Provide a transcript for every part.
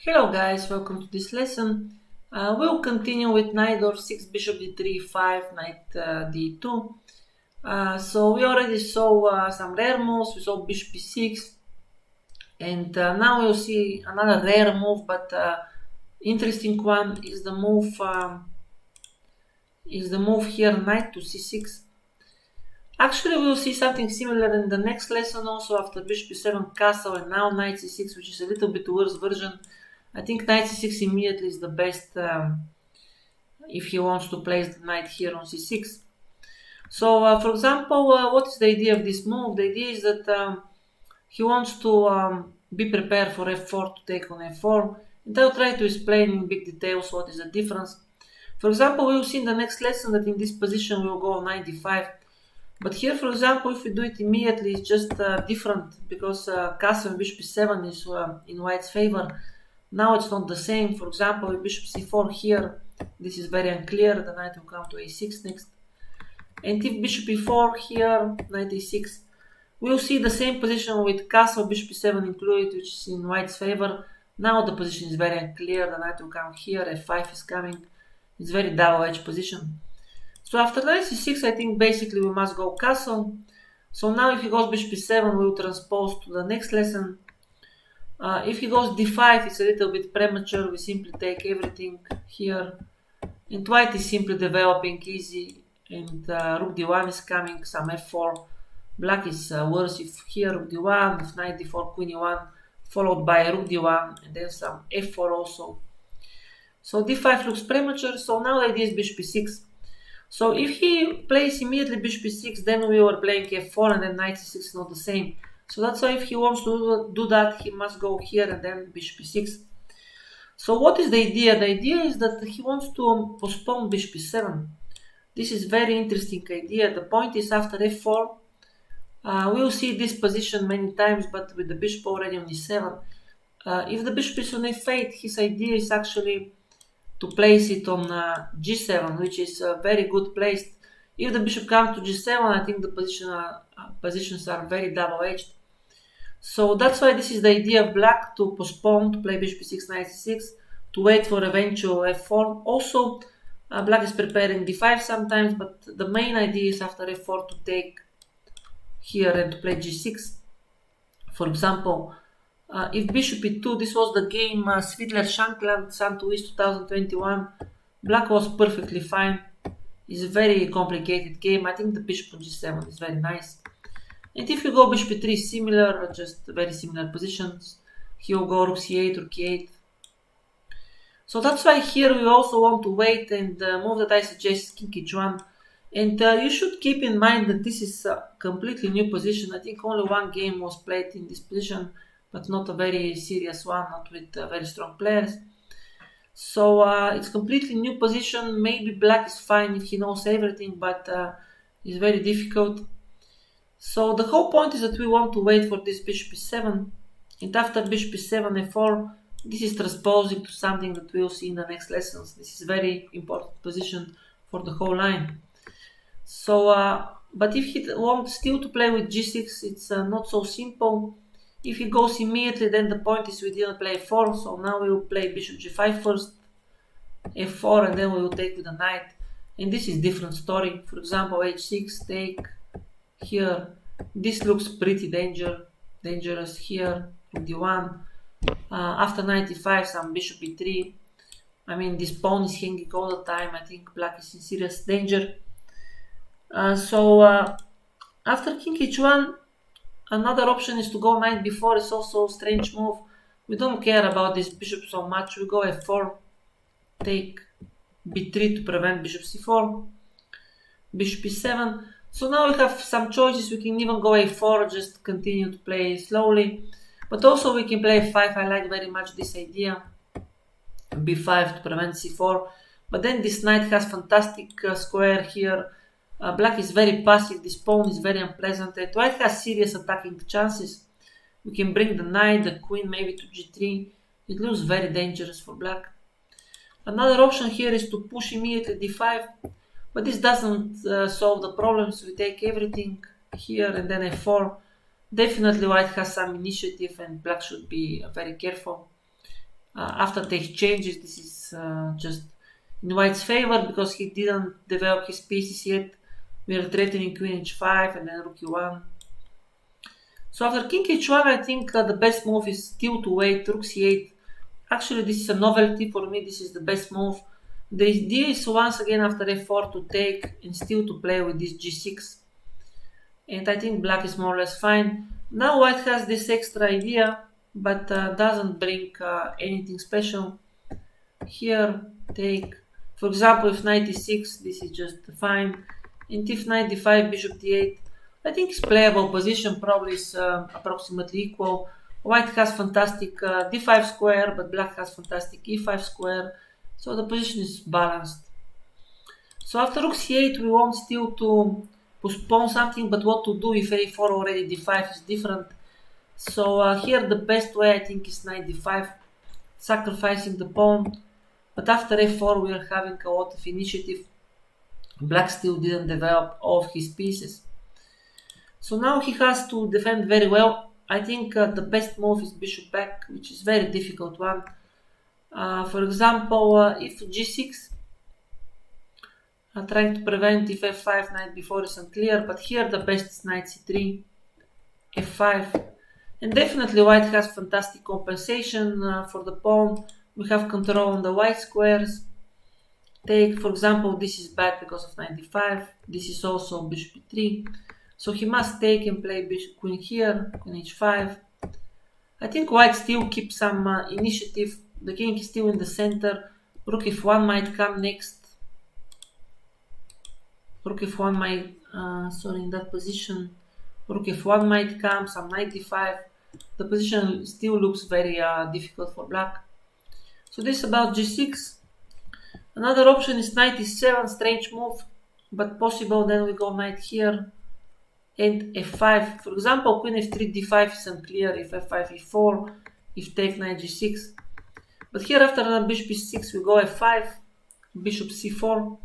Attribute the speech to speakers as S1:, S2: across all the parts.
S1: Hello guys, welcome to this lesson. We'll continue with Najdorf 6 bishop d3 5 knight d2. So we already saw some rare moves. We saw bishop e6, and now we'll see another rare move, but interesting one is the move here, knight to c6. Actually, we'll see something similar in the next lesson also, after bishop e7 castle and now knight c6, which is a little bit worse version. I think knight c6 immediately is the best if he wants to place the knight here on c6. So, for example, what is the idea of this move? The idea is that he wants to be prepared for f4 to take on f4, and I'll try to explain in big details what is the difference. For example, we will see in the next lesson that in this position we will go knight d5. But here, for example, if we do it immediately, it's just different, because castle and bishop e7 is in white's favor. Now it's not the same. For example, with bishop c4 here, this is very unclear. The knight will come to a6 next. And if bishop e4 here, knight a6, we'll see the same position with castle, bishop e7 included, which is in white's favor. Now the position is very unclear. The knight will come here, f5 is coming. It's very double-edged position. So after knight c6, I think basically we must go castle. So now if he goes bishop e7, we will transpose to the next lesson. If he goes d5, it's a little bit premature. We simply take everything here. And white is simply developing easy. And rook d1 is coming, some f4. Black is worse if here rook d1, if knight d4, queen e1, followed by rook d1, and then some f4 also. So d5 looks premature, so now the idea is bishop e6. So if he plays immediately bishop e6, then we were playing f4 and then knight c6 is not the same. So that's why if he wants to do that, he must go here and then bishop e6. So what is the idea? The idea is that he wants to postpone bishop e7. This is very interesting idea. The point is after f4, we will see this position many times, but with the bishop already on e7. If the bishop is on f8, his idea is actually to place it on g7, which is very good placed. If the bishop comes to g7, I think the positions are very double-edged. So that's why this is the idea of black, to postpone, to play bishop e6, knight c6, to wait for eventual f4. Also, black is preparing d5 sometimes, but the main idea is after f4 to take here and to play g6. For example, if bishop e2, this was the game Svidler-Shankland, Sun to East 2021. Black was perfectly fine. It's a very complicated game. I think the bishop on g7 is very nice. And if you go bishop e3, similar, just very similar positions. He will go rook c8, rook e8. So that's why here we also want to wait, and the move that I suggest is king h1. And you should keep in mind that this is a completely new position. I think only one game was played in this position, but not a very serious one, not with very strong players. So it's completely new position. Maybe black is fine if he knows everything, but it's very difficult. So the whole point is that we want to wait for this bishop e7, and after bishop e7, f4, this is transposing to something that we'll see in the next lessons. This is a very important position for the whole line. So, but if he wants still to play with g6, it's not so simple. If he goes immediately, then the point is we didn't play f4, so now we will play bishop g5 first, f4, and then we will take with the knight. And this is different story. For example, h6, take here. This looks pretty dangerous here, rook d1. After knight e5, some bishop e3. I mean, this pawn is hanging all the time. I think black is in serious danger. So after king h1, another option is to go knight b4. It's also a strange move. We don't care about this bishop so much. We go f4, take b3 to prevent bishop c4, bishop e7. So now we have some choices. We can even go a4, just continue to play slowly. But also we can play f5. I like very much this idea. b5 to prevent c4. But then this knight has fantastic square here. Black is very passive. This pawn is very unpleasant. And white has serious attacking chances. We can bring the knight, the queen maybe to g3. It looks very dangerous for black. Another option here is to push immediately d5. But this doesn't solve the problems. We take everything here and then f4. Definitely white has some initiative and black should be very careful. after the exchanges, this is just in white's favor because he didn't develop his pieces yet. We are threatening queen h5 and then rook e1. So after king h1, I think the best move is still to wait, rook c8. Actually, this is a novelty for me, this is the best move. The idea is once again after f4 to take and still to play with this g6. And I think black is more or less fine. Now white has this extra idea, but doesn't bring anything special. Here, take, for example, if knight e6, this is just fine. And if knight d5, bishop d8, I think it's playable position, probably is approximately equal. White has fantastic d5 square, but black has fantastic e5 square. So the position is balanced. So after rook c8, we want still to postpone something, but what to do if a4 already d5 is different. So here the best way I think is knight d5, sacrificing the pawn. But after f4 we are having a lot of initiative. Black still didn't develop all of his pieces. So now he has to defend very well. I think the best move is bishop back, which is very difficult one. For example, if g6, trying to prevent if f5, knight b4 is unclear, but here the best is knight c3, f5. And definitely white has fantastic compensation for the pawn. We have control on the white squares. Take, for example, this is bad because of knight d5. This is also bishop e3. So he must take and play bishop queen here, queen h5. I think white still keeps some initiative. The king is still in the center. Rook f1 might come next. Rook f1 might, in that position. Rook f1 might come, some knight d5. The position still looks very difficult for black. So this is about g6. Another option is knight e7, strange move, but possible. Then we go knight here and f5. For example, queen f3, d5 is unclear, if f5, e4, if take knight g6. But here after bishop e6 we go f5, bishop c4.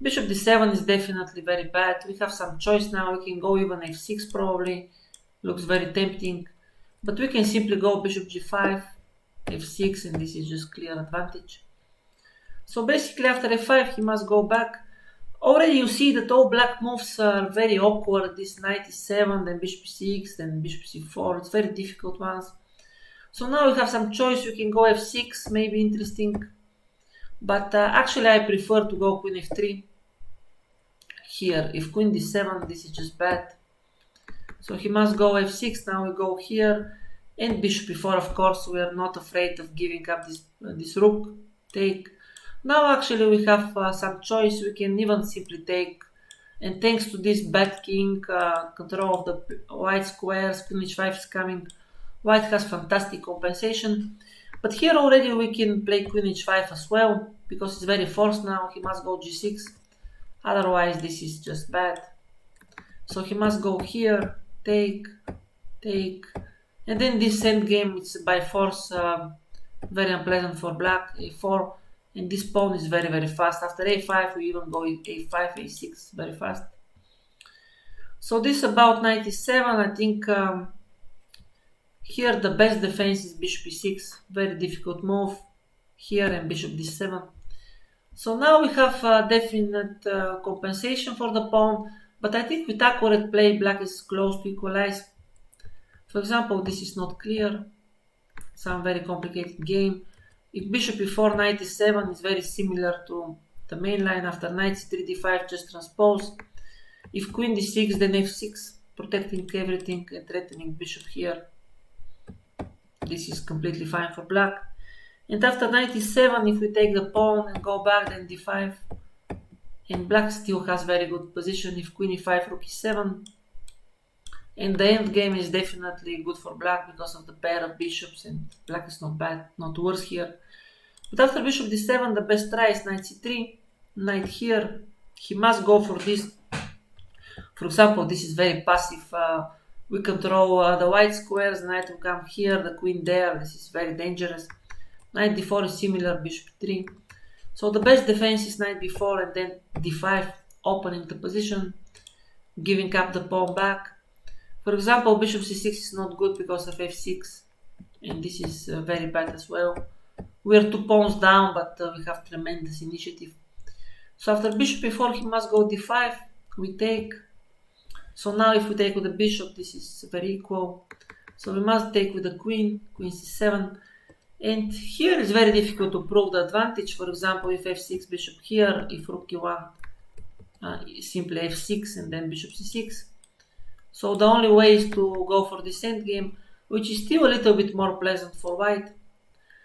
S1: Bishop d7 is definitely very bad. We have some choice now. We can go even f6 probably. Looks very tempting. But we can simply go bishop g5, f6, and this is just clear advantage. So basically after f5 he must go back. Already you see that all black moves are very awkward. This knight e7, then bishop e6, then bishop c4. It's very difficult ones. So now we have some choice. We can go f6, maybe interesting. But actually I prefer to go queen f3 here. If queen d7, this is just bad. So he must go f6, now we go here. And bishop e4, of course, we are not afraid of giving up this rook. Take. Now actually we have some choice. We can even simply take. And thanks to this bad king, control of the white squares, queen h5 is coming. White has fantastic compensation. But here already we can play queen h5 as well, because it's very forced now. He must go g6. Otherwise this is just bad. So he must go here, take, take. And then this endgame, it's by force very unpleasant for black, a4. And this pawn is very, very fast. After a5 we even go a5, a6 very fast. So this is about knight e7. I think here the best defense is bishop e6, very difficult move here, and bishop d7. So now we have definite compensation for the pawn, but I think with accurate play black is close to equalize. For example, this is not clear, some very complicated game. If bishop e4, knight e7 is very similar to the main line. After knight c3, d5, just transpose. If queen d6, then f6, protecting everything and threatening bishop here. This is completely fine for black. And after knight e7, if we take the pawn and go back, then d5. And black still has very good position. If queen e5, rook e7. And the end game is definitely good for black because of the pair of bishops, and black is not bad, not worse here. But after bishop d7, the best try is knight c3, knight here. He must go for this. For example, this is very passive. We control the white squares, knight will come here, the queen there. This is very dangerous. Knight d4 is similar, bishop 3. So the best defense is knight b4 and then d5, opening the position, giving up the pawn back. For example, bishop c6 is not good because of f6, and this is very bad as well. We're 2 pawns down, but we have tremendous initiative. So after bishop e4, he must go d5. We take. So now if we take with the bishop, this is very equal. So we must take with the queen, queen c7. And here it's very difficult to prove the advantage. For example, if f6, bishop here, if rook e1, simply f6 and then bishop c6. So the only way is to go for this endgame, which is still a little bit more pleasant for white.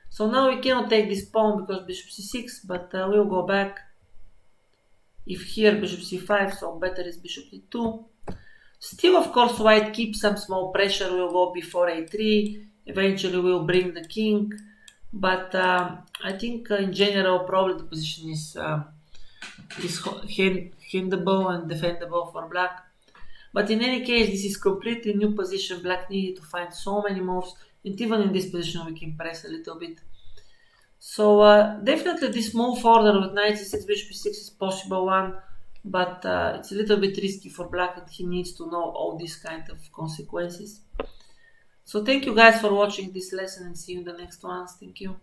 S1: So now we cannot take this pawn because bishop c6, but we'll go back. If here bishop c5, so better is bishop e2. Still, of course, white keeps some small pressure. We'll go before a3. Eventually, we'll bring the king. But I think in general, probably the position is handable and defendable for black. But in any case, this is completely new position. Black needed to find so many moves. And even in this position, we can press a little bit. So definitely this move further with knight c6, bishop e6 is possible one. But it's a little bit risky for black and he needs to know all these kind of consequences. So thank you guys for watching this lesson and see you in the next ones. Thank you.